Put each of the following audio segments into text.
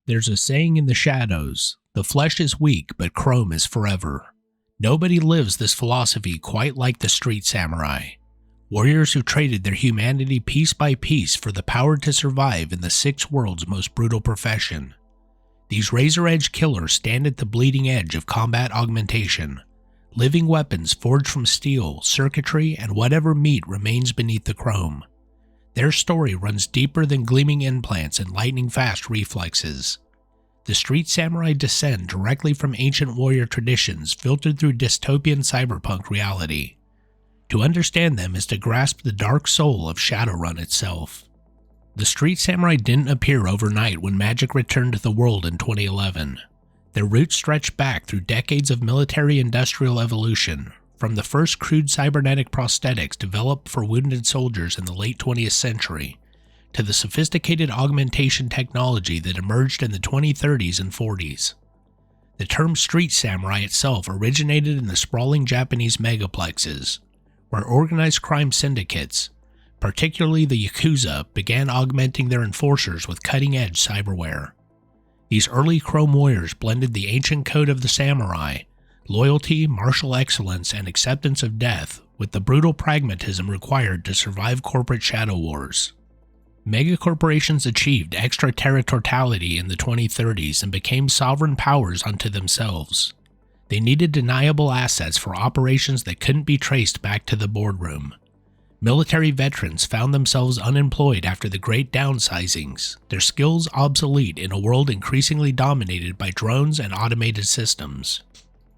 There's a saying in the shadows, the flesh is weak, but chrome is forever. Nobody lives this philosophy quite like the street samurai. Warriors who traded their humanity piece by piece for the power to survive in the six world's most brutal profession. These razor-edge killers stand at the bleeding edge of combat augmentation, living weapons forged from steel, circuitry, and whatever meat remains beneath the chrome. Their story runs deeper than gleaming implants and lightning-fast reflexes. The street samurai descend directly from ancient warrior traditions filtered through dystopian cyberpunk reality. To understand them is to grasp the dark soul of Shadowrun itself. The street samurai didn't appear overnight when magic returned to the world in 2011. Their roots stretch back through decades of military-industrial evolution, from the first crude cybernetic prosthetics developed for wounded soldiers in the late 20th century, to the sophisticated augmentation technology that emerged in the 2030s and 40s. The term street samurai itself originated in the sprawling Japanese megaplexes, where organized crime syndicates, particularly the Yakuza, began augmenting their enforcers with cutting-edge cyberware. These early chrome warriors blended the ancient code of the samurai, loyalty, martial excellence, and acceptance of death, with the brutal pragmatism required to survive corporate shadow wars. Megacorporations achieved extraterritoriality in the 2030s and became sovereign powers unto themselves. They needed deniable assets for operations that couldn't be traced back to the boardroom. Military veterans found themselves unemployed after the great downsizings, their skills obsolete in a world increasingly dominated by drones and automated systems.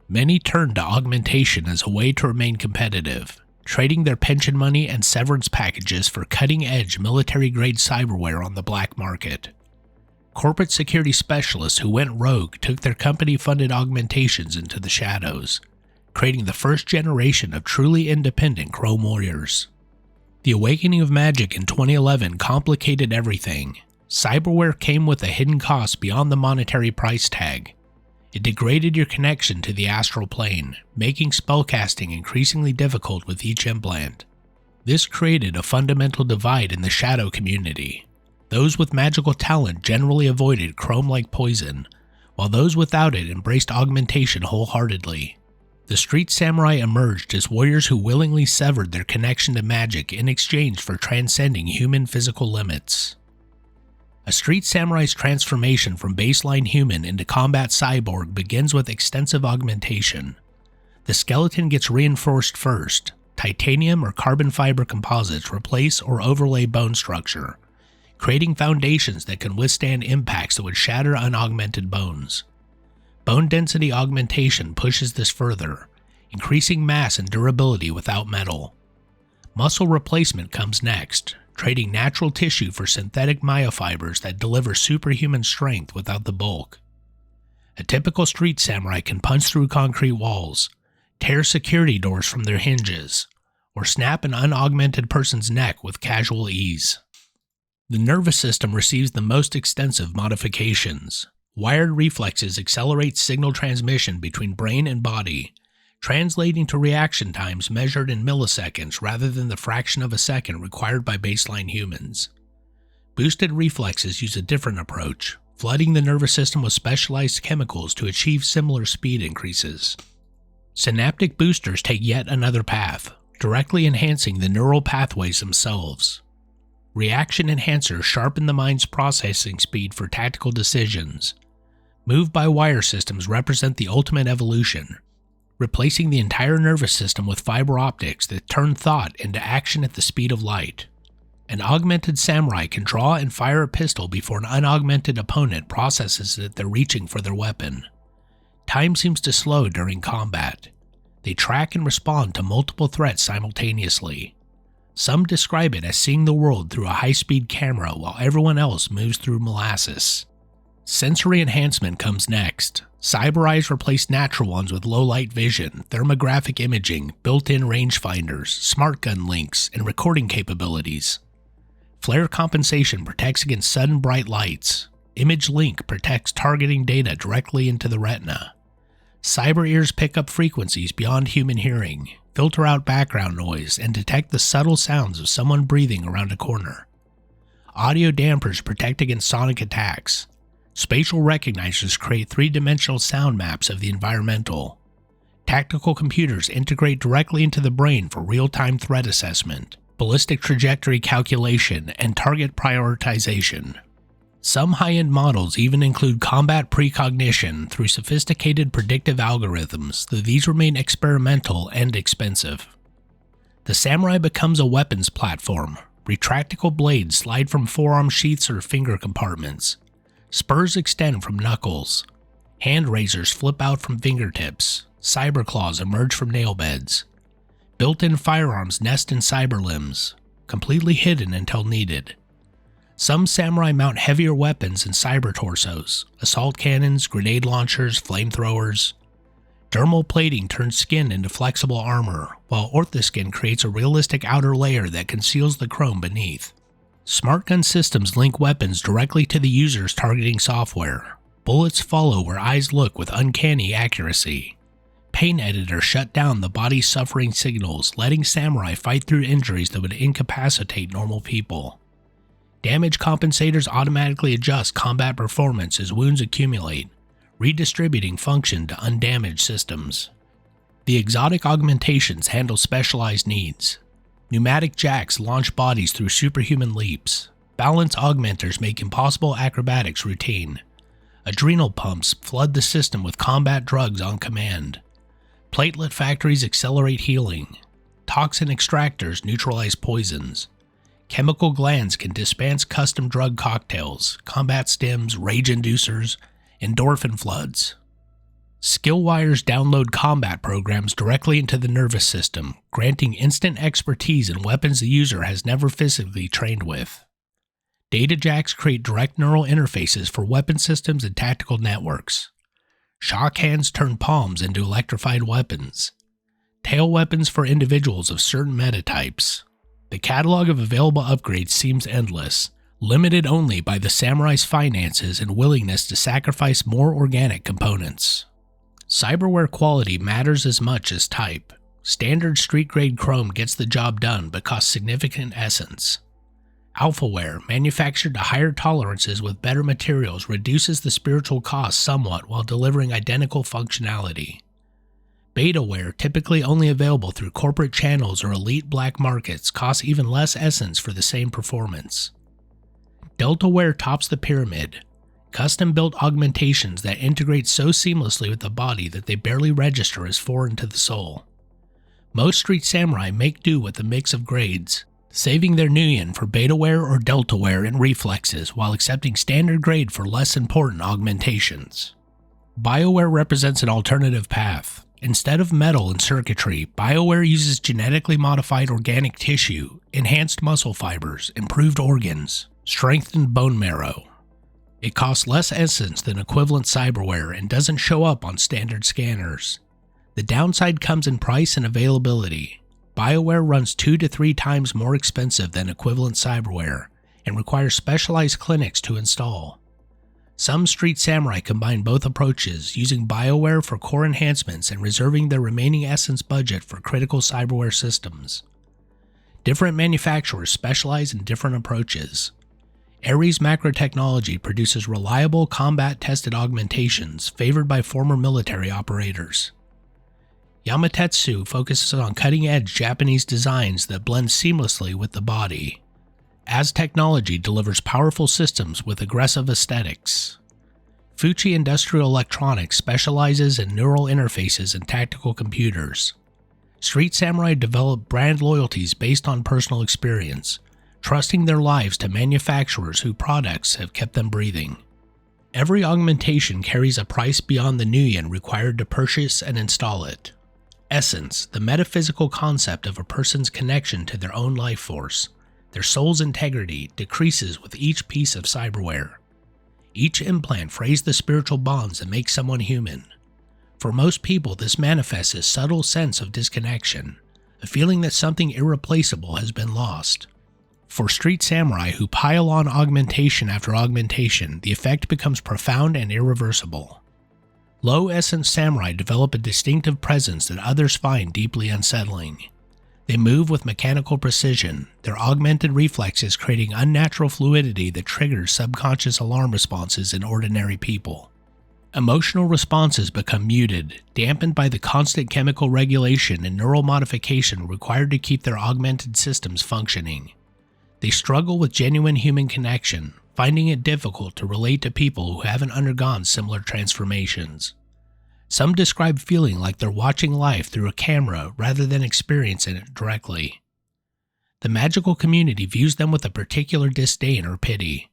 Many turned to augmentation as a way to remain competitive, trading their pension money and severance packages for cutting-edge military-grade cyberware on the black market. Corporate security specialists who went rogue took their company-funded augmentations into the shadows, creating the first generation of truly independent chrome warriors. The awakening of magic in 2011 complicated everything. Cyberware came with a hidden cost beyond the monetary price tag. It degraded your connection to the astral plane, making spellcasting increasingly difficult with each implant. This created a fundamental divide in the shadow community. Those with magical talent generally avoided chrome like poison, while those without it embraced augmentation wholeheartedly. The street samurai emerged as warriors who willingly severed their connection to magic in exchange for transcending human physical limits. A street samurai's transformation from baseline human into combat cyborg begins with extensive augmentation. The skeleton gets reinforced first. Titanium or carbon fiber composites replace or overlay bone structure, creating foundations that can withstand impacts that would shatter unaugmented bones. Bone density augmentation pushes this further, increasing mass and durability without metal. Muscle replacement comes next, trading natural tissue for synthetic myofibers that deliver superhuman strength without the bulk. A typical street samurai can punch through concrete walls, tear security doors from their hinges, or snap an unaugmented person's neck with casual ease. The nervous system receives the most extensive modifications. Wired reflexes accelerate signal transmission between brain and body, translating to reaction times measured in milliseconds rather than the fraction of a second required by baseline humans. Boosted reflexes use a different approach, flooding the nervous system with specialized chemicals to achieve similar speed increases. Synaptic boosters take yet another path, directly enhancing the neural pathways themselves. Reaction enhancers sharpen the mind's processing speed for tactical decisions. Move-by-wire systems represent the ultimate evolution, replacing the entire nervous system with fiber optics that turn thought into action at the speed of light. An augmented samurai can draw and fire a pistol before an unaugmented opponent processes that they're reaching for their weapon. Time seems to slow during combat. They track and respond to multiple threats simultaneously. Some describe it as seeing the world through a high-speed camera while everyone else moves through molasses. Sensory enhancement comes next. Cyber eyes replace natural ones with low-light vision, thermographic imaging, built-in rangefinders, smart gun links, and recording capabilities. Flare compensation protects against sudden bright lights. Image link protects targeting data directly into the retina. Cyber ears pick up frequencies beyond human hearing, filter out background noise, and detect the subtle sounds of someone breathing around a corner. Audio dampers protect against sonic attacks. Spatial recognizers create three-dimensional sound maps of the environmental. Tactical computers integrate directly into the brain for real-time threat assessment, ballistic trajectory calculation, and target prioritization. Some high-end models even include combat precognition through sophisticated predictive algorithms, though these remain experimental and expensive. The Samurai becomes a weapons platform. Retractable blades slide from forearm sheaths or finger compartments. Spurs extend from knuckles. Hand razors flip out from fingertips. Cyber claws emerge from nail beds. Built-in firearms nest in cyber limbs, completely hidden until needed. Some samurai mount heavier weapons in cyber torsos, assault cannons, grenade launchers, flamethrowers. Dermal plating turns skin into flexible armor, while orthoskin creates a realistic outer layer that conceals the chrome beneath. Smart gun systems link weapons directly to the user's targeting software. Bullets follow where eyes look with uncanny accuracy. Pain editors shut down the body's suffering signals, letting samurai fight through injuries that would incapacitate normal people. Damage compensators automatically adjust combat performance as wounds accumulate, redistributing function to undamaged systems. The exotic augmentations handle specialized needs. Pneumatic jacks launch bodies through superhuman leaps. Balance augmenters make impossible acrobatics routine. Adrenal pumps flood the system with combat drugs on command. Platelet factories accelerate healing. Toxin extractors neutralize poisons. Chemical glands can dispense custom drug cocktails, combat stims, rage inducers, endorphin floods. Skill wires download combat programs directly into the nervous system, granting instant expertise in weapons the user has never physically trained with. Data jacks create direct neural interfaces for weapon systems and tactical networks. Shock hands turn palms into electrified weapons. Tail weapons for individuals of certain metatypes. The catalog of available upgrades seems endless, limited only by the samurai's finances and willingness to sacrifice more organic components. Cyberware quality matters as much as type. Standard street-grade chrome gets the job done but costs significant essence. Alphaware, manufactured to higher tolerances with better materials, reduces the spiritual cost somewhat while delivering identical functionality. Betaware, typically only available through corporate channels or elite black markets, costs even less essence for the same performance. Deltaware tops the pyramid. Custom-built augmentations that integrate so seamlessly with the body that they barely register as foreign to the soul. Most Street Samurai make do with a mix of grades, saving their nuyen for Betaware or Deltaware and Reflexes while accepting standard grade for less important augmentations. Bioware represents an alternative path. Instead of metal and circuitry, Bioware uses genetically modified organic tissue, enhanced muscle fibers, improved organs, strengthened bone marrow. It costs less essence than equivalent cyberware and doesn't show up on standard scanners. The downside comes in price and availability. Bioware runs 2 to 3 times more expensive than equivalent cyberware and requires specialized clinics to install. Some Street Samurai combine both approaches, using Bioware for core enhancements and reserving their remaining essence budget for critical cyberware systems. Different manufacturers specialize in different approaches. Ares Macro Technology produces reliable combat-tested augmentations favored by former military operators. Yamatetsu focuses on cutting-edge Japanese designs that blend seamlessly with the body. As Technology delivers powerful systems with aggressive aesthetics. Fuji Industrial Electronics specializes in neural interfaces and tactical computers. Street Samurai develop brand loyalties based on personal experience, trusting their lives to manufacturers whose products have kept them breathing. Every augmentation carries a price beyond the nuyen required to purchase and install it. Essence, the metaphysical concept of a person's connection to their own life force, their soul's integrity, decreases with each piece of cyberware. Each implant frays the spiritual bonds that make someone human. For most people, this manifests as subtle sense of disconnection, a feeling that something irreplaceable has been lost. For Street Samurai who pile on augmentation after augmentation, the effect becomes profound and irreversible. Low-essence samurai develop a distinctive presence that others find deeply unsettling. They move with mechanical precision, their augmented reflexes creating unnatural fluidity that triggers subconscious alarm responses in ordinary people. Emotional responses become muted, dampened by the constant chemical regulation and neural modification required to keep their augmented systems functioning. They struggle with genuine human connection, finding it difficult to relate to people who haven't undergone similar transformations. Some describe feeling like they're watching life through a camera rather than experiencing it directly. The magical community views them with a particular disdain or pity.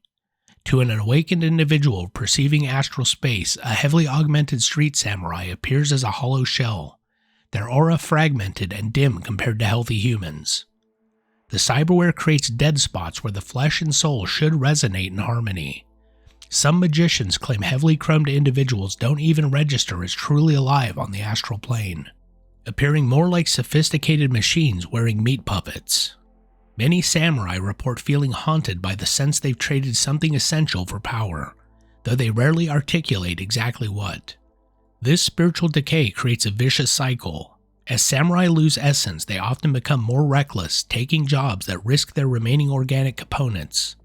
To an awakened individual perceiving astral space, a heavily augmented street samurai appears as a hollow shell, their aura fragmented and dim compared to healthy humans. The cyberware creates dead spots where the flesh and soul should resonate in harmony. Some magicians claim heavily chromed individuals don't even register as truly alive on the astral plane, appearing more like sophisticated machines wearing meat puppets. Many samurai report feeling haunted by the sense they've traded something essential for power, though they rarely articulate exactly what. This spiritual decay creates a vicious cycle. As samurai lose essence, they often become more reckless, taking jobs that risk their remaining organic components.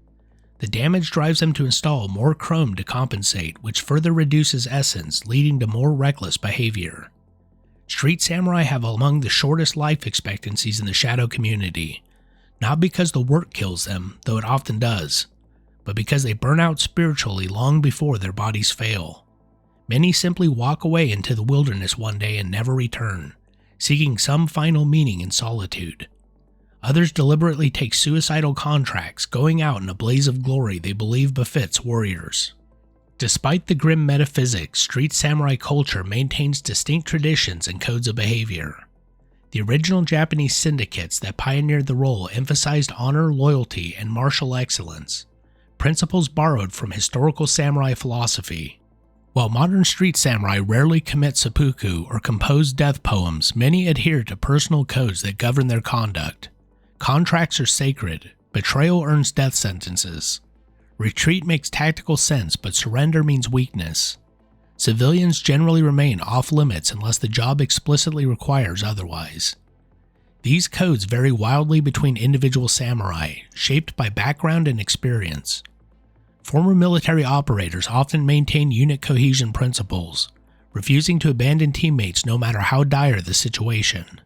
The damage drives them to install more chrome to compensate, which further reduces essence, leading to more reckless behavior. Street samurai have among the shortest life expectancies in the shadow community, not because the work kills them, though it often does, but because they burn out spiritually long before their bodies fail. Many simply walk away into the wilderness one day and never return, seeking some final meaning in solitude. Others deliberately take suicidal contracts, going out in a blaze of glory they believe befits warriors. Despite the grim metaphysics, street samurai culture maintains distinct traditions and codes of behavior. The original Japanese syndicates that pioneered the role emphasized honor, loyalty, and martial excellence, principles borrowed from historical samurai philosophy. While modern street samurai rarely commit seppuku or compose death poems, many adhere to personal codes that govern their conduct. Contracts are sacred. Betrayal earns death sentences. Retreat makes tactical sense, but surrender means weakness. Civilians generally remain off limits unless the job explicitly requires otherwise. These codes vary wildly between individual samurai, shaped by background and experience. Former military operators often maintain unit cohesion principles, refusing to abandon teammates no matter how dire the situation.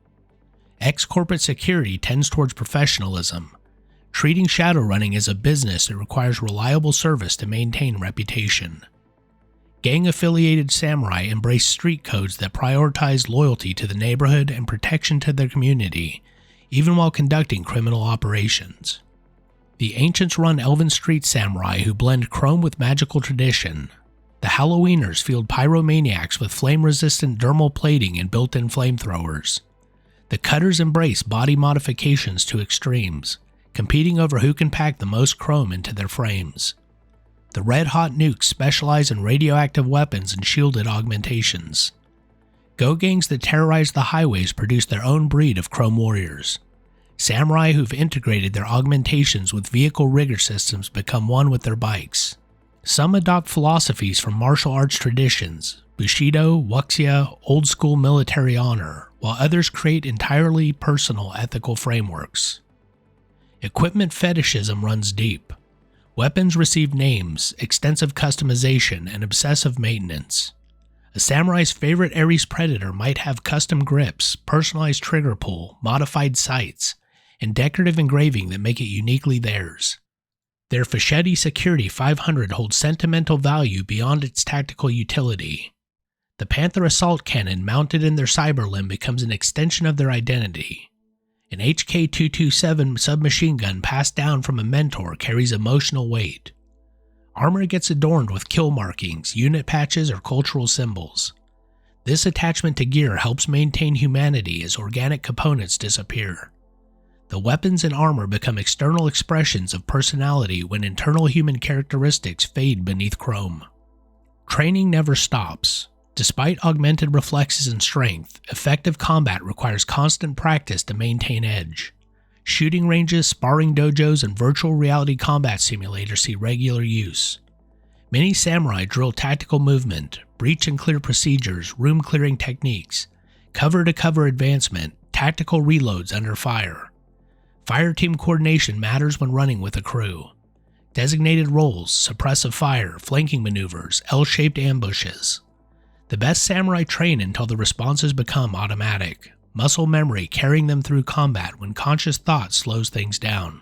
Ex-corporate security tends towards professionalism, treating shadowrunning as a business that requires reliable service to maintain reputation. Gang-affiliated samurai embrace street codes that prioritize loyalty to the neighborhood and protection to their community, even while conducting criminal operations. The ancients run elven street samurai who blend chrome with magical tradition. The Halloweeners field pyromaniacs with flame-resistant dermal plating and built-in flamethrowers. The Cutters embrace body modifications to extremes, competing over who can pack the most chrome into their frames. The Red Hot Nukes specialize in radioactive weapons and shielded augmentations. Go gangs that terrorize the highways produce their own breed of chrome warriors. Samurai who've integrated their augmentations with vehicle rigger systems become one with their bikes. Some adopt philosophies from martial arts traditions, Bushido, Wuxia, old-school military honor, while others create entirely personal ethical frameworks. Equipment fetishism runs deep. Weapons receive names, extensive customization, and obsessive maintenance. A samurai's favorite Ares Predator might have custom grips, personalized trigger pull, modified sights, and decorative engraving that make it uniquely theirs. Their Fischetti Security 500 holds sentimental value beyond its tactical utility. The Panther assault cannon mounted in their cyber limb becomes an extension of their identity. An HK-227 submachine gun passed down from a mentor carries emotional weight. Armor gets adorned with kill markings, unit patches, or cultural symbols. This attachment to gear helps maintain humanity as organic components disappear. The weapons and armor become external expressions of personality when internal human characteristics fade beneath chrome. Training never stops. Despite augmented reflexes and strength, effective combat requires constant practice to maintain edge. Shooting ranges, sparring dojos, and virtual reality combat simulators see regular use. Many samurai drill tactical movement, breach and clear procedures, room clearing techniques, cover-to-cover advancement, tactical reloads under fire. Fireteam coordination matters when running with a crew. Designated roles, suppressive fire, flanking maneuvers, L-shaped ambushes. The best samurai train until the responses become automatic, muscle memory carrying them through combat when conscious thought slows things down.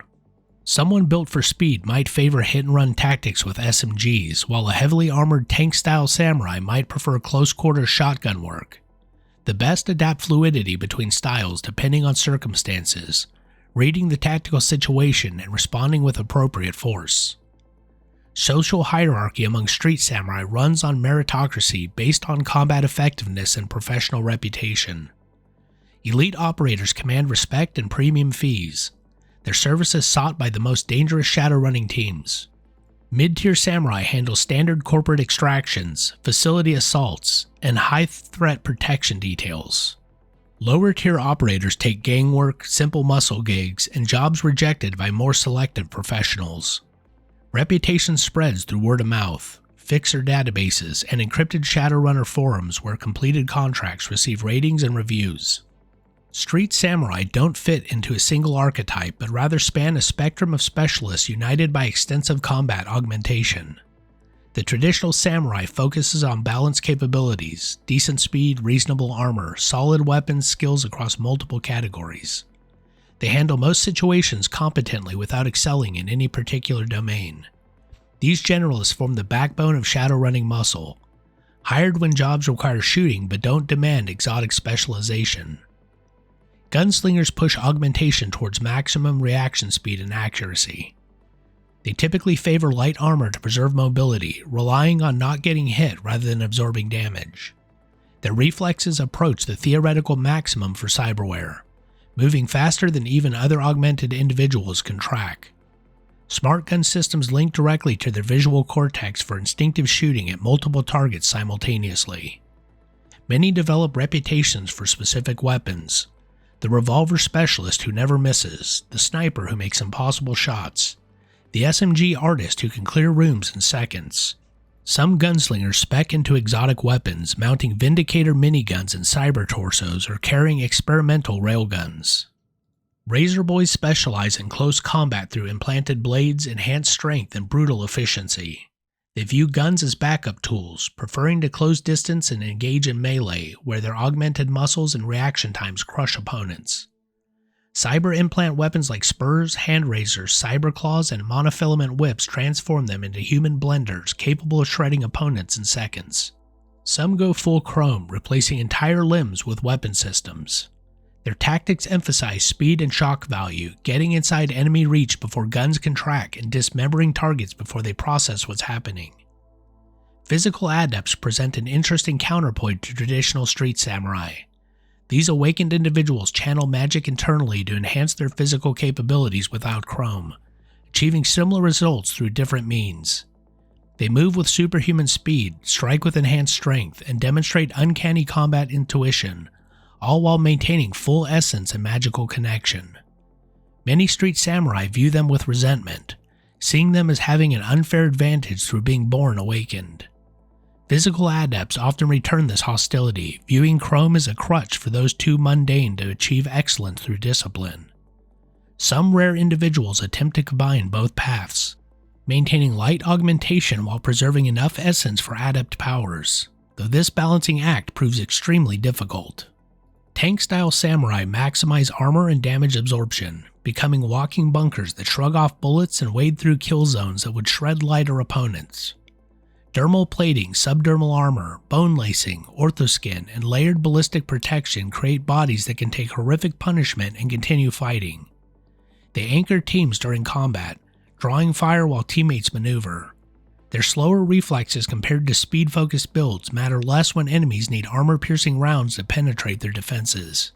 Someone built for speed might favor hit-and-run tactics with SMGs, while a heavily armored tank-style samurai might prefer close-quarter shotgun work. The best adapt fluidity between styles depending on circumstances, reading the tactical situation and responding with appropriate force. Social hierarchy among street samurai runs on meritocracy based on combat effectiveness and professional reputation. Elite operators command respect and premium fees. Their service is sought by the most dangerous shadowrunning teams. Mid-tier samurai handle standard corporate extractions, facility assaults, and high-threat protection details. Lower-tier operators take gang work, simple muscle gigs, and jobs rejected by more selective professionals. Reputation spreads through word of mouth, fixer databases, and encrypted Shadowrunner forums where completed contracts receive ratings and reviews. Street samurai don't fit into a single archetype, but rather span a spectrum of specialists united by extensive combat augmentation. The traditional samurai focuses on balanced capabilities, decent speed, reasonable armor, solid weapons, skills across multiple categories. They handle most situations competently without excelling in any particular domain. These generalists form the backbone of shadowrunning muscle, hired when jobs require shooting but don't demand exotic specialization. Gunslingers push augmentation towards maximum reaction speed and accuracy. They typically favor light armor to preserve mobility, relying on not getting hit rather than absorbing damage. Their reflexes approach the theoretical maximum for cyberware, moving faster than even other augmented individuals can track. Smart gun systems link directly to their visual cortex for instinctive shooting at multiple targets simultaneously. Many develop reputations for specific weapons. The revolver specialist who never misses, the sniper who makes impossible shots, the SMG artist who can clear rooms in seconds. Some gunslingers spec into exotic weapons, mounting Vindicator miniguns and cyber torsos or carrying experimental railguns. Razer boys specialize in close combat through implanted blades, enhanced strength, and brutal efficiency. They view guns as backup tools, preferring to close distance and engage in melee, where their augmented muscles and reaction times crush opponents. Cyber implant weapons like spurs, hand razors, cyber claws, and monofilament whips transform them into human blenders capable of shredding opponents in seconds. Some go full chrome, replacing entire limbs with weapon systems. Their tactics emphasize speed and shock value, getting inside enemy reach before guns can track and dismembering targets before they process what's happening. Physical adepts present an interesting counterpoint to traditional street samurai. These awakened individuals channel magic internally to enhance their physical capabilities without chrome, achieving similar results through different means. They move with superhuman speed, strike with enhanced strength, and demonstrate uncanny combat intuition, all while maintaining full essence and magical connection. Many street samurai view them with resentment, seeing them as having an unfair advantage through being born awakened. Physical adepts often return this hostility, viewing chrome as a crutch for those too mundane to achieve excellence through discipline. Some rare individuals attempt to combine both paths, maintaining light augmentation while preserving enough essence for adept powers, though this balancing act proves extremely difficult. Tank-style samurai maximize armor and damage absorption, becoming walking bunkers that shrug off bullets and wade through kill zones that would shred lighter opponents. Dermal plating, subdermal armor, bone lacing, orthoskin, and layered ballistic protection create bodies that can take horrific punishment and continue fighting. They anchor teams during combat, drawing fire while teammates maneuver. Their slower reflexes compared to speed-focused builds matter less when enemies need armor-piercing rounds to penetrate their defenses.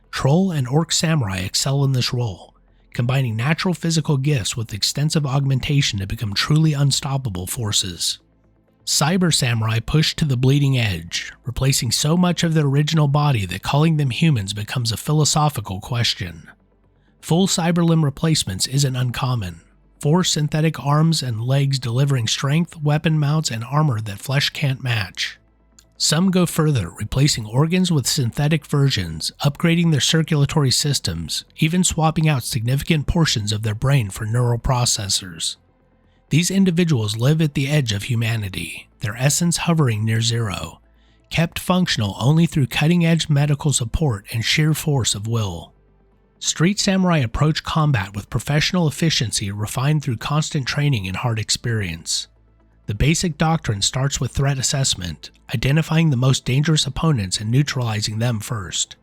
Troll and Orc Samurai excel in this role, combining natural physical gifts with extensive augmentation to become truly unstoppable forces. Cyber Samurai push to the bleeding edge, replacing so much of their original body that calling them humans becomes a philosophical question. Full cyber limb replacements isn't uncommon. 4 synthetic arms and legs delivering strength, weapon mounts, and armor that flesh can't match. Some go further, replacing organs with synthetic versions, upgrading their circulatory systems, even swapping out significant portions of their brain for neural processors. These individuals live at the edge of humanity, their essence hovering near zero, kept functional only through cutting-edge medical support and sheer force of will. Street Samurai approach combat with professional efficiency refined through constant training and hard experience. The basic doctrine starts with threat assessment, identifying the most dangerous opponents and neutralizing them first.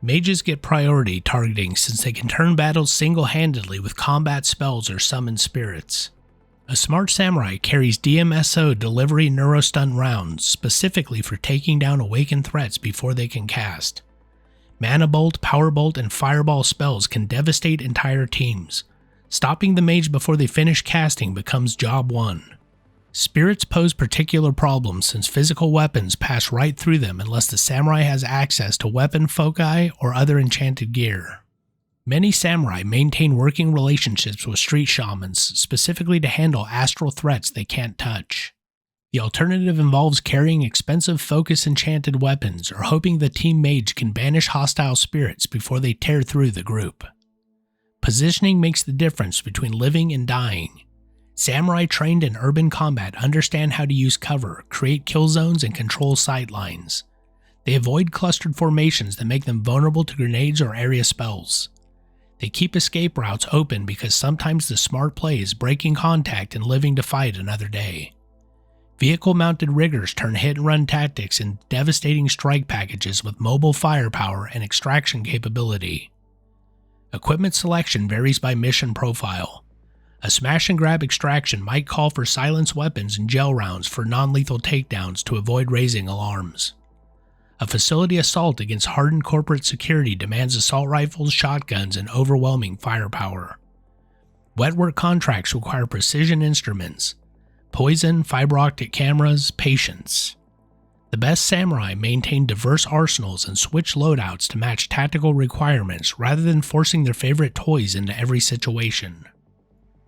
Mages get priority targeting since they can turn battles single-handedly with combat spells or summon spirits. A smart samurai carries DMSO delivery neurostun rounds specifically for taking down awakened threats before they can cast. Mana Bolt, Power Bolt, and Fireball spells can devastate entire teams. Stopping the mage before they finish casting becomes job one. Spirits pose particular problems since physical weapons pass right through them unless the samurai has access to weapon foci or other enchanted gear. Many samurai maintain working relationships with street shamans specifically to handle astral threats they can't touch. The alternative involves carrying expensive focus enchanted weapons or hoping the team mage can banish hostile spirits before they tear through the group. Positioning makes the difference between living and dying. Samurai trained in urban combat understand how to use cover, create kill zones, and control sightlines. They avoid clustered formations that make them vulnerable to grenades or area spells. They keep escape routes open because sometimes the smart play is breaking contact and living to fight another day. Vehicle-mounted riggers turn hit-and-run tactics into devastating strike packages with mobile firepower and extraction capability. Equipment selection varies by mission profile. A smash-and-grab extraction might call for silence weapons and gel rounds for non-lethal takedowns to avoid raising alarms. A facility assault against hardened corporate security demands assault rifles, shotguns, and overwhelming firepower. Wet work contracts require precision instruments. Poison, fiber optic cameras, patience. The best samurai maintain diverse arsenals and switch loadouts to match tactical requirements rather than forcing their favorite toys into every situation.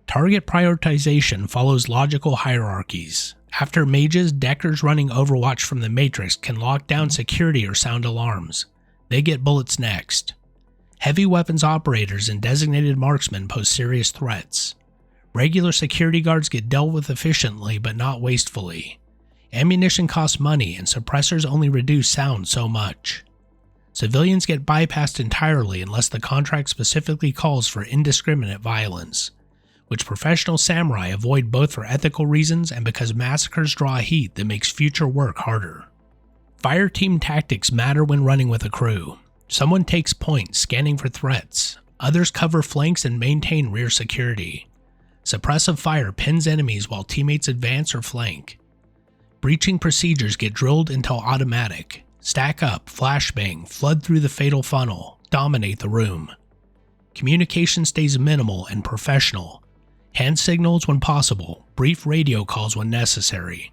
Target prioritization follows logical hierarchies. After mages, deckers running Overwatch from the Matrix can lock down security or sound alarms. They get bullets next. Heavy weapons operators and designated marksmen pose serious threats. Regular security guards get dealt with efficiently but not wastefully. Ammunition costs money and suppressors only reduce sound so much. Civilians get bypassed entirely unless the contract specifically calls for indiscriminate violence, which professional samurai avoid both for ethical reasons and because massacres draw a heat that makes future work harder. Fireteam tactics matter when running with a crew. Someone takes point, scanning for threats. Others cover flanks and maintain rear security. Suppressive fire pins enemies while teammates advance or flank. Breaching procedures get drilled until automatic. Stack up, flashbang, flood through the fatal funnel, dominate the room. Communication stays minimal and professional. Hand signals when possible, brief radio calls when necessary.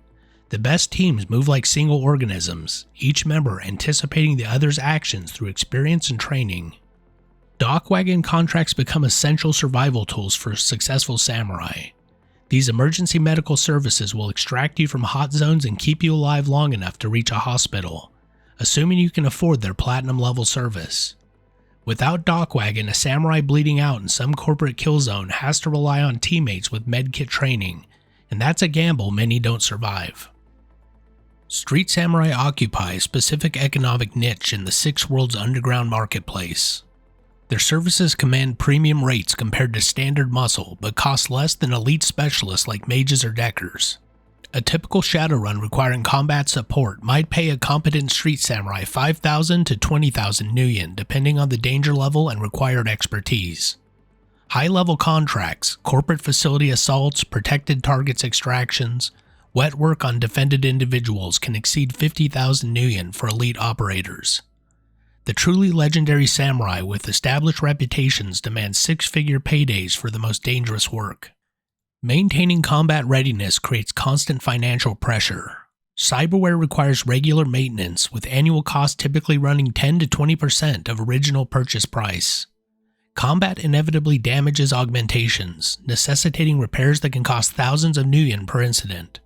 The best teams move like single organisms, each member anticipating the other's actions through experience and training. Dockwagon contracts become essential survival tools for successful samurai. These emergency medical services will extract you from hot zones and keep you alive long enough to reach a hospital, assuming you can afford their platinum level service. Without Dockwagon, a samurai bleeding out in some corporate kill zone has to rely on teammates with medkit training, and that's a gamble many don't survive. Street Samurai occupy a specific economic niche in the Six Worlds underground marketplace. Their services command premium rates compared to standard muscle, but cost less than elite specialists like mages or deckers. A typical Shadowrun requiring combat support might pay a competent street samurai 5,000 to 20,000 nuyen depending on the danger level and required expertise. High-level contracts, corporate facility assaults, protected targets extractions, wet work on defended individuals can exceed 50,000 nuyen for elite operators. The truly legendary samurai with established reputations demand six-figure paydays for the most dangerous work. Maintaining combat readiness creates constant financial pressure. Cyberware requires regular maintenance, with annual costs typically running 10 to 20% of original purchase price. Combat inevitably damages augmentations, necessitating repairs that can cost thousands of nuyen per incident.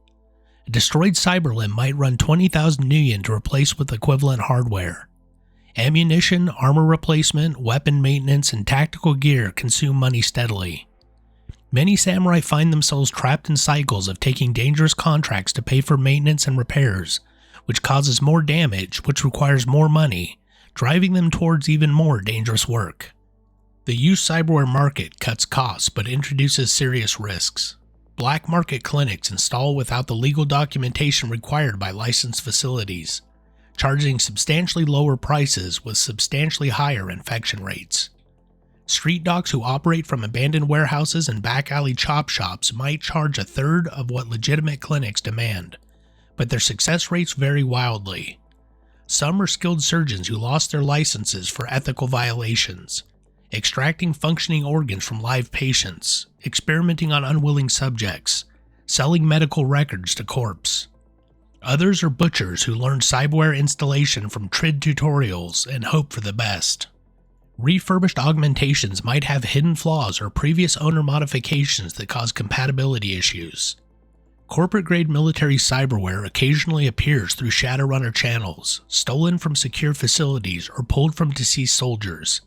A destroyed cyberlimb might run 20,000 nuyen to replace with equivalent hardware. Ammunition, armor replacement, weapon maintenance, and tactical gear consume money steadily. Many samurai find themselves trapped in cycles of taking dangerous contracts to pay for maintenance and repairs, which causes more damage, which requires more money, driving them towards even more dangerous work. The used cyberware market cuts costs but introduces serious risks. Black market clinics install without the legal documentation required by licensed facilities, charging substantially lower prices with substantially higher infection rates. Street dogs who operate from abandoned warehouses and back alley chop shops might charge a third of what legitimate clinics demand, but their success rates vary wildly. Some are skilled surgeons who lost their licenses for ethical violations, extracting functioning organs from live patients, experimenting on unwilling subjects, selling medical records to corpse. Others are butchers who learn cyberware installation from TRID tutorials and hope for the best. Refurbished augmentations might have hidden flaws or previous owner modifications that cause compatibility issues. Corporate-grade military cyberware occasionally appears through Shadowrunner channels, stolen from secure facilities or pulled from deceased soldiers,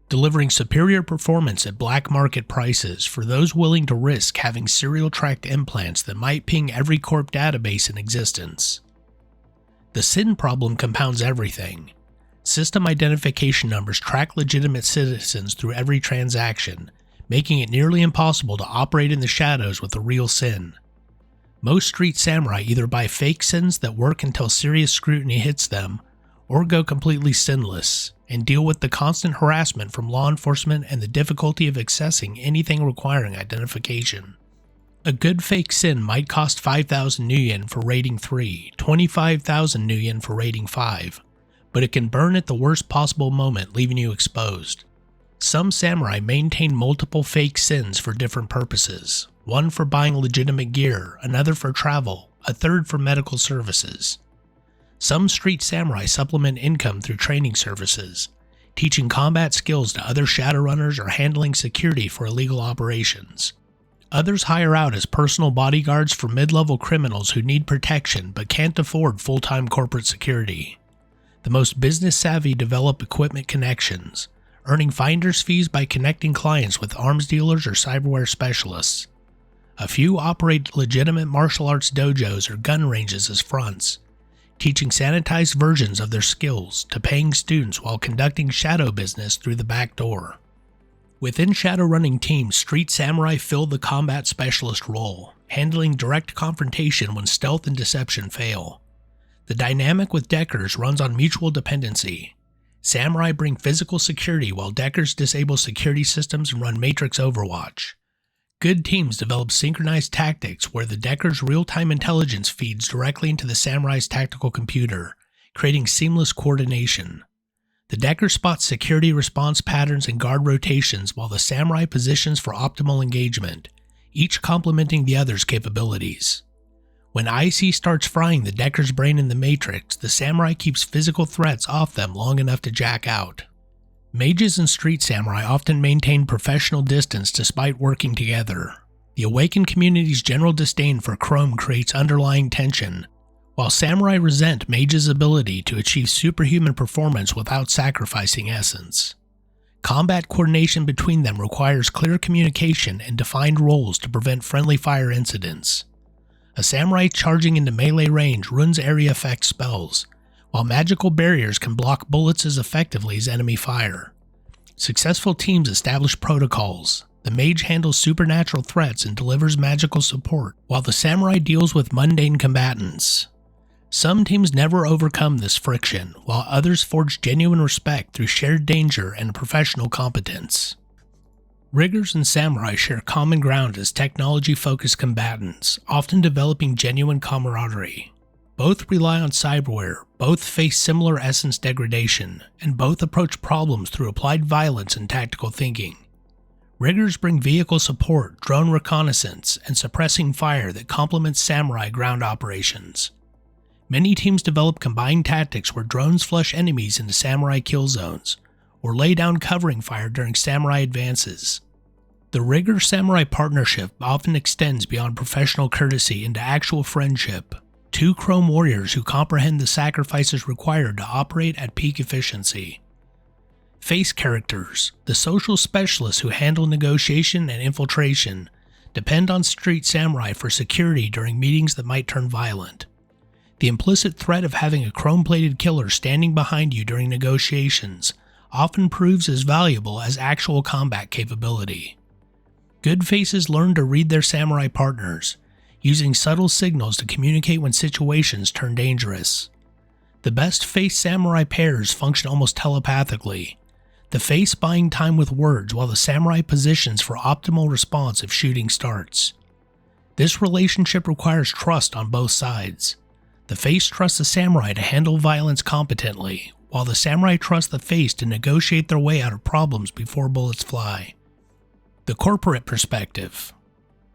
delivering superior performance at black market prices for those willing to risk having serial-tracked implants that might ping every corp database in existence. The SIN problem compounds everything. System identification numbers track legitimate citizens through every transaction, making it nearly impossible to operate in the shadows with a real SIN. Most street samurai either buy fake SINs that work until serious scrutiny hits them, or go completely sinless, and deal with the constant harassment from law enforcement and the difficulty of accessing anything requiring identification. A good fake SIN might cost 5,000 nuyen for rating 3, 25,000 nuyen for rating 5, but it can burn at the worst possible moment, leaving you exposed. Some samurai maintain multiple fake SINs for different purposes, one for buying legitimate gear, another for travel, a third for medical services. Some street samurai supplement income through training services, teaching combat skills to other Shadowrunners or handling security for illegal operations. Others hire out as personal bodyguards for mid-level criminals who need protection but can't afford full-time corporate security. The most business-savvy develop equipment connections, earning finder's fees by connecting clients with arms dealers or cyberware specialists. A few operate legitimate martial arts dojos or gun ranges as fronts, teaching sanitized versions of their skills to paying students while conducting shadow business through the back door. Within Shadowrunning teams, street samurai fill the combat specialist role, handling direct confrontation when stealth and deception fail. The dynamic with deckers runs on mutual dependency. Samurai bring physical security while deckers disable security systems and run Matrix Overwatch. Good teams develop synchronized tactics where the decker's real-time intelligence feeds directly into the samurai's tactical computer, creating seamless coordination. The decker spots security response patterns and guard rotations while the samurai positions for optimal engagement, each complementing the other's capabilities. When IC starts frying the decker's brain in the Matrix, the samurai keeps physical threats off them long enough to jack out. Mages and street samurai often maintain professional distance despite working together. The awakened community's general disdain for Chrome creates underlying tension, while samurai resent mages' ability to achieve superhuman performance without sacrificing essence. Combat coordination between them requires clear communication and defined roles to prevent friendly fire incidents. A samurai charging into melee range runs area effect spells, while magical barriers can block bullets as effectively as enemy fire. Successful teams establish protocols. The mage handles supernatural threats and delivers magical support, while the samurai deals with mundane combatants. Some teams never overcome this friction, while others forge genuine respect through shared danger and professional competence. Riggers and samurai share common ground as technology-focused combatants, often developing genuine camaraderie. Both rely on cyberware, both face similar essence degradation, and both approach problems through applied violence and tactical thinking. Riggers bring vehicle support, drone reconnaissance, and suppressing fire that complements samurai ground operations. Many teams develop combined tactics where drones flush enemies into samurai kill zones, or lay down covering fire during samurai advances. The Rigger-Samurai partnership often extends beyond professional courtesy into actual friendship, 2 Chrome warriors who comprehend the sacrifices required to operate at peak efficiency. Face characters, the social specialists who handle negotiation and infiltration, depend on Street Samurai for security during meetings that might turn violent. The implicit threat of having a chrome-plated killer standing behind you during negotiations often proves as valuable as actual combat capability. Good faces learn to read their samurai partners, using subtle signals to communicate when situations turn dangerous. The best face samurai pairs function almost telepathically, the face buying time with words while the samurai positions for optimal response if shooting starts. This relationship requires trust on both sides. The face trusts the samurai to handle violence competently, while the samurai trusts the face to negotiate their way out of problems before bullets fly. The corporate perspective.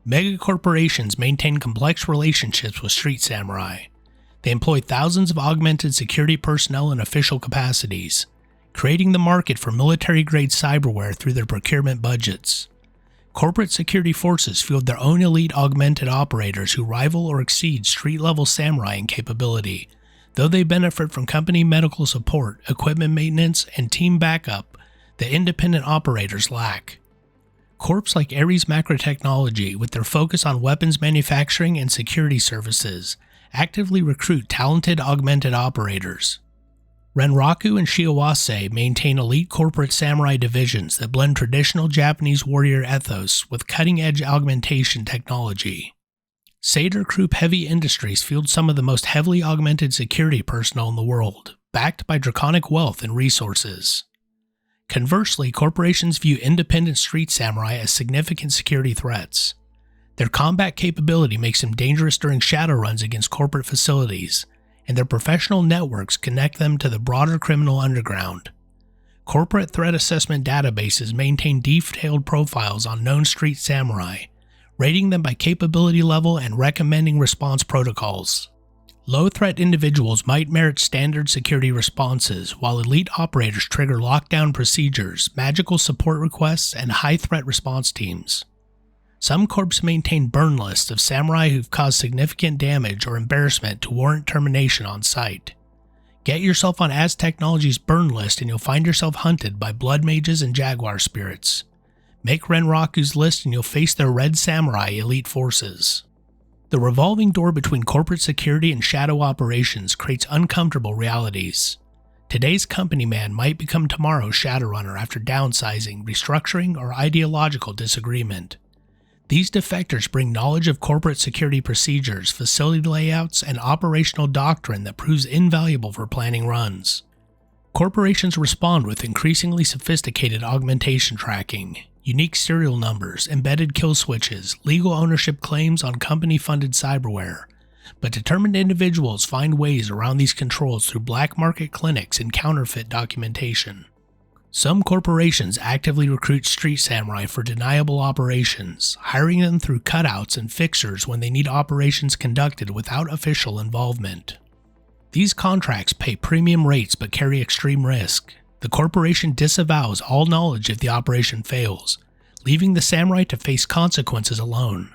Mega corporations maintain complex relationships with street samurai. They employ thousands of augmented security personnel in official capacities, creating the market for military-grade cyberware through their procurement budgets. Corporate security forces field their own elite augmented operators who rival or exceed street-level samurai in capability, though they benefit from company medical support, equipment maintenance, and team backup that independent operators lack. Corps like Ares Macro Technology, with their focus on weapons manufacturing and security services, actively recruit talented augmented operators. Renraku and Shiawase maintain elite corporate samurai divisions that blend traditional Japanese warrior ethos with cutting-edge augmentation technology. Seder Group Heavy Industries field some of the most heavily augmented security personnel in the world, backed by draconic wealth and resources. Conversely, corporations view independent street samurai as significant security threats. Their combat capability makes them dangerous during shadow runs against corporate facilities, and their professional networks connect them to the broader criminal underground. Corporate threat assessment databases maintain detailed profiles on known street samurai, rating them by capability level and recommending response protocols. Low-threat individuals might merit standard security responses, while elite operators trigger lockdown procedures, magical support requests, and high-threat response teams. Some corps maintain burn lists of samurai who've caused significant damage or embarrassment to warrant termination on site. Get yourself on Az Technology's burn list and you'll find yourself hunted by blood mages and jaguar spirits. Make Renraku's list and you'll face their red samurai elite forces. The revolving door between corporate security and shadow operations creates uncomfortable realities. Today's company man might become tomorrow's Shadowrunner after downsizing, restructuring, or ideological disagreement. These defectors bring knowledge of corporate security procedures, facility layouts, and operational doctrine that proves invaluable for planning runs. Corporations respond with increasingly sophisticated augmentation tracking, unique serial numbers, embedded kill switches, legal ownership claims on company-funded cyberware, but determined individuals find ways around these controls through black market clinics and counterfeit documentation. Some corporations actively recruit street samurai for deniable operations, hiring them through cutouts and fixers when they need operations conducted without official involvement. These contracts pay premium rates but carry extreme risk. The corporation disavows all knowledge if the operation fails, leaving the samurai to face consequences alone.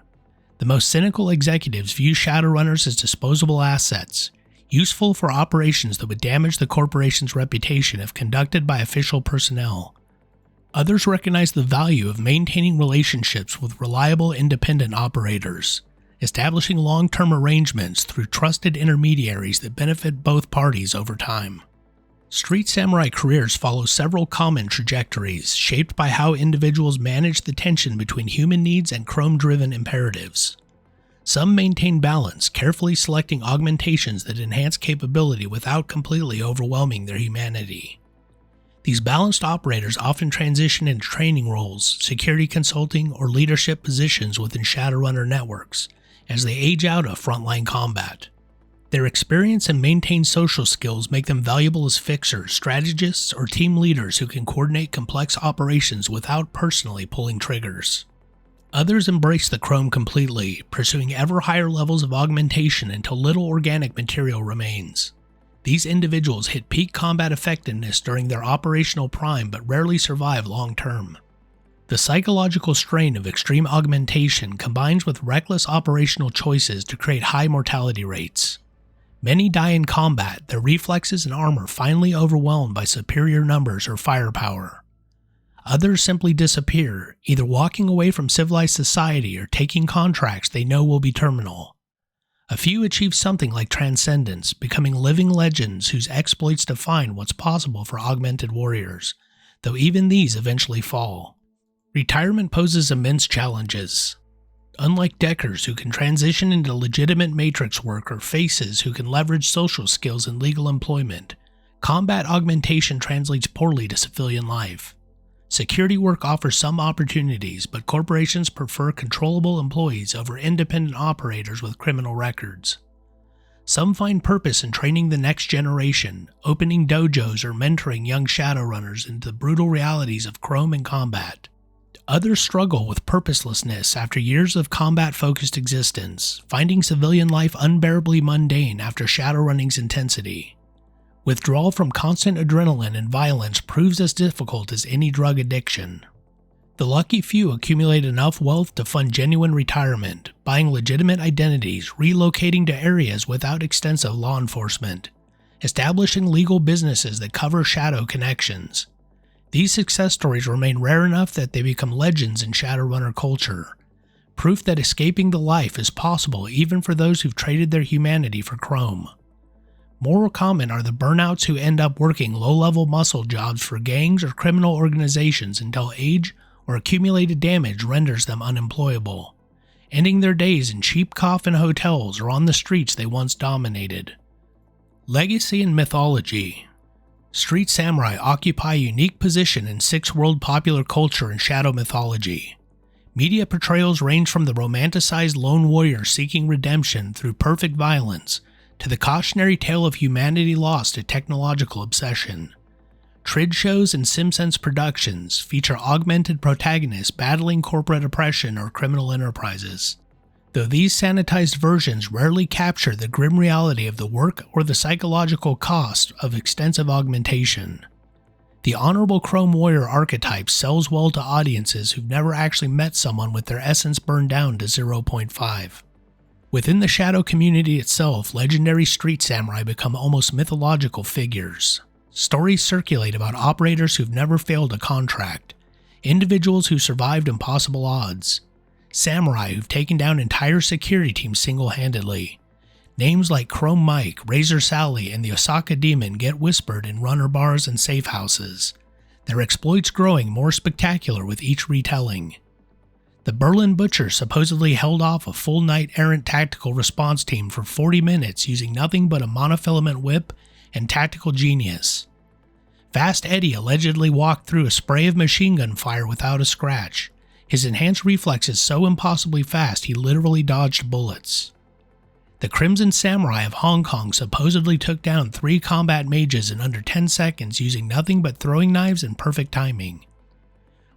The most cynical executives view Shadowrunners as disposable assets, useful for operations that would damage the corporation's reputation if conducted by official personnel. Others recognize the value of maintaining relationships with reliable independent operators, establishing long-term arrangements through trusted intermediaries that benefit both parties over time. Street samurai careers follow several common trajectories, shaped by how individuals manage the tension between human needs and chrome-driven imperatives. Some maintain balance, carefully selecting augmentations that enhance capability without completely overwhelming their humanity. These balanced operators often transition into training roles, security consulting, or leadership positions within Shadowrunner networks as they age out of frontline combat. Their experience and maintained social skills make them valuable as fixers, strategists, or team leaders who can coordinate complex operations without personally pulling triggers. Others embrace the chrome completely, pursuing ever higher levels of augmentation until little organic material remains. These individuals hit peak combat effectiveness during their operational prime but rarely survive long term. The psychological strain of extreme augmentation combines with reckless operational choices to create high mortality rates. Many die in combat, their reflexes and armor finally overwhelmed by superior numbers or firepower. Others simply disappear, either walking away from civilized society or taking contracts they know will be terminal. A few achieve something like transcendence, becoming living legends whose exploits define what's possible for augmented warriors, though even these eventually fall. Retirement poses immense challenges. Unlike deckers who can transition into legitimate matrix work or faces who can leverage social skills and legal employment, combat augmentation translates poorly to civilian life. Security work offers some opportunities, but corporations prefer controllable employees over independent operators with criminal records. Some find purpose in training the next generation, opening dojos or mentoring young Shadowrunners into the brutal realities of Chrome and combat. Others struggle with purposelessness after years of combat-focused existence, finding civilian life unbearably mundane after Shadowrunning's intensity. Withdrawal from constant adrenaline and violence proves as difficult as any drug addiction. The lucky few accumulate enough wealth to fund genuine retirement, buying legitimate identities, relocating to areas without extensive law enforcement, establishing legal businesses that cover shadow connections. These success stories remain rare enough that they become legends in Shadowrunner culture, proof that escaping the life is possible even for those who've traded their humanity for Chrome. More common are the burnouts who end up working low-level muscle jobs for gangs or criminal organizations until age or accumulated damage renders them unemployable, ending their days in cheap coffin hotels or on the streets they once dominated. Legacy and mythology. Street Samurai occupy a unique position in six-world popular culture and shadow mythology. Media portrayals range from the romanticized lone warrior seeking redemption through perfect violence to the cautionary tale of humanity lost to technological obsession. Trid shows and SimSense productions feature augmented protagonists battling corporate oppression or criminal enterprises, though these sanitized versions rarely capture the grim reality of the work or the psychological cost of extensive augmentation. The honorable Chrome Warrior archetype sells well to audiences who've never actually met someone with their essence burned down to 0.5. Within the Shadow community itself, legendary street samurai become almost mythological figures. Stories circulate about operators who've never failed a contract, individuals who survived impossible odds, samurai who've taken down entire security teams single-handedly. Names like Chrome Mike, Razer Sally, and the Osaka Demon get whispered in runner bars and safe houses, their exploits growing more spectacular with each retelling. The Berlin Butcher supposedly held off a full knight-errant tactical response team for 40 minutes using nothing but a monofilament whip and tactical genius. Fast Eddie allegedly walked through a spray of machine gun fire without a scratch, his enhanced reflexes so impossibly fast he literally dodged bullets. The Crimson Samurai of Hong Kong supposedly took down 3 combat mages in under 10 seconds using nothing but throwing knives and perfect timing.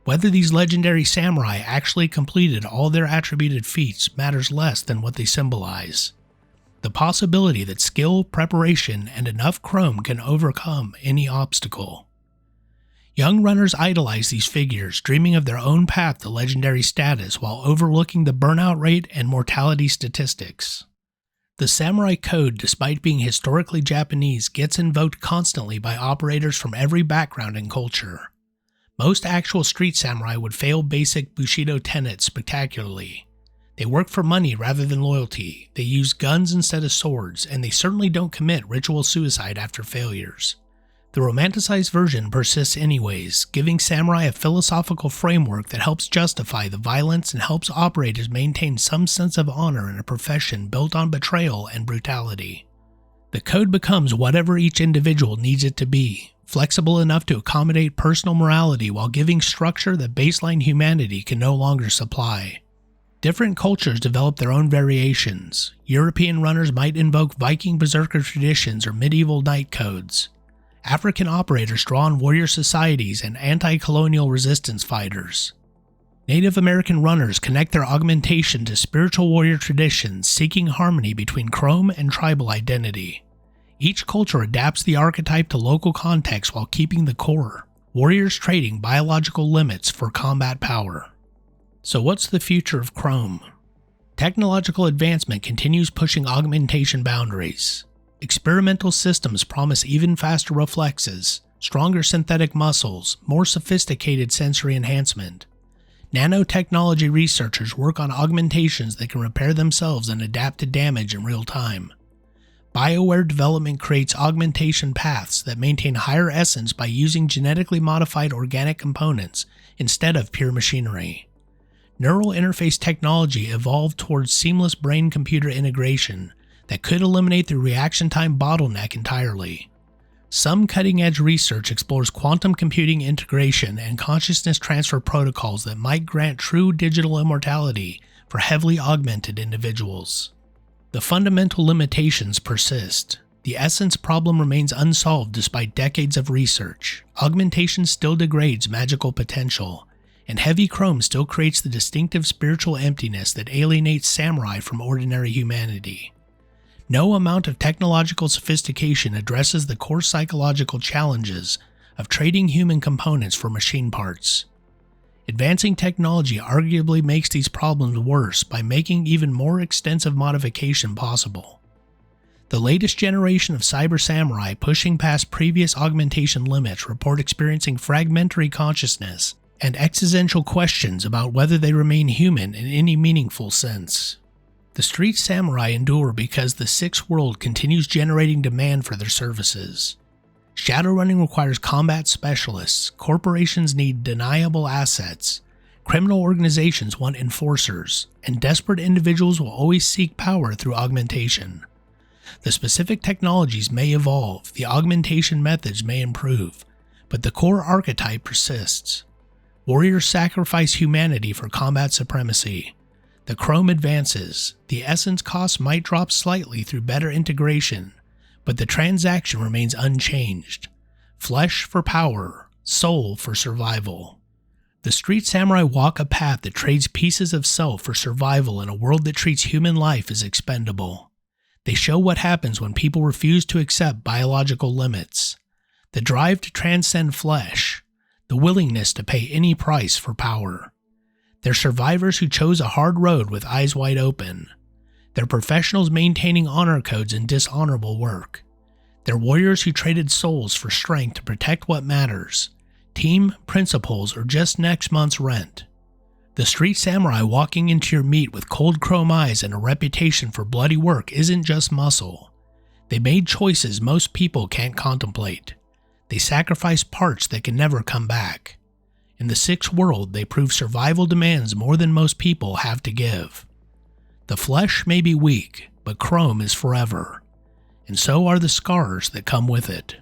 Whether these legendary samurai actually completed all their attributed feats matters less than what they symbolize. The possibility that skill, preparation, and enough chrome can overcome any obstacle. Young runners idolize these figures, dreaming of their own path to legendary status while overlooking the burnout rate and mortality statistics. The samurai code, despite being historically Japanese, gets invoked constantly by operators from every background and culture. Most actual street samurai would fail basic Bushido tenets spectacularly. They work for money rather than loyalty, they use guns instead of swords, and they certainly don't commit ritual suicide after failures. The romanticized version persists anyways, giving samurai a philosophical framework that helps justify the violence and helps operators maintain some sense of honor in a profession built on betrayal and brutality. The code becomes whatever each individual needs it to be, flexible enough to accommodate personal morality while giving structure that baseline humanity can no longer supply. Different cultures develop their own variations. European runners might invoke Viking berserker traditions or medieval knight codes. African operators draw on warrior societies and anti-colonial resistance fighters. Native American runners connect their augmentation to spiritual warrior traditions, seeking harmony between chrome and tribal identity. Each culture adapts the archetype to local context while keeping the core, warriors trading biological limits for combat power. So what's the future of Chrome? Technological advancement continues pushing augmentation boundaries. Experimental systems promise even faster reflexes, stronger synthetic muscles, more sophisticated sensory enhancement. Nanotechnology researchers work on augmentations that can repair themselves and adapt to damage in real time. Bioware development creates augmentation paths that maintain higher essence by using genetically modified organic components instead of pure machinery. Neural interface technology evolved towards seamless brain-computer integration that could eliminate the reaction time bottleneck entirely. Some cutting-edge research explores quantum computing integration and consciousness transfer protocols that might grant true digital immortality for heavily augmented individuals. The fundamental limitations persist. The essence problem remains unsolved despite decades of research. Augmentation still degrades magical potential, and heavy chrome still creates the distinctive spiritual emptiness that alienates samurai from ordinary humanity. No amount of technological sophistication addresses the core psychological challenges of trading human components for machine parts. Advancing technology arguably makes these problems worse by making even more extensive modification possible. The latest generation of cyber samurai pushing past previous augmentation limits report experiencing fragmentary consciousness and existential questions about whether they remain human in any meaningful sense. The street samurai endure because the Sixth World continues generating demand for their services. Shadowrunning requires combat specialists, corporations need deniable assets, criminal organizations want enforcers, and desperate individuals will always seek power through augmentation. The specific technologies may evolve, the augmentation methods may improve, but the core archetype persists. Warriors sacrifice humanity for combat supremacy. The chrome advances, the essence costs might drop slightly through better integration, but the transaction remains unchanged. Flesh for power, soul for survival. The street samurai walk a path that trades pieces of self for survival in a world that treats human life as expendable. They show what happens when people refuse to accept biological limits. The drive to transcend flesh, the willingness to pay any price for power. They're survivors who chose a hard road with eyes wide open. They're professionals maintaining honor codes in dishonorable work. They're warriors who traded souls for strength to protect what matters, team, principles, or just next month's rent. The street samurai walking into your meat with cold chrome eyes and a reputation for bloody work isn't just muscle. They made choices most people can't contemplate. They sacrifice parts that can never come back. In the Sixth World, they prove survival demands more than most people have to give. The flesh may be weak, but chrome is forever, and so are the scars that come with it.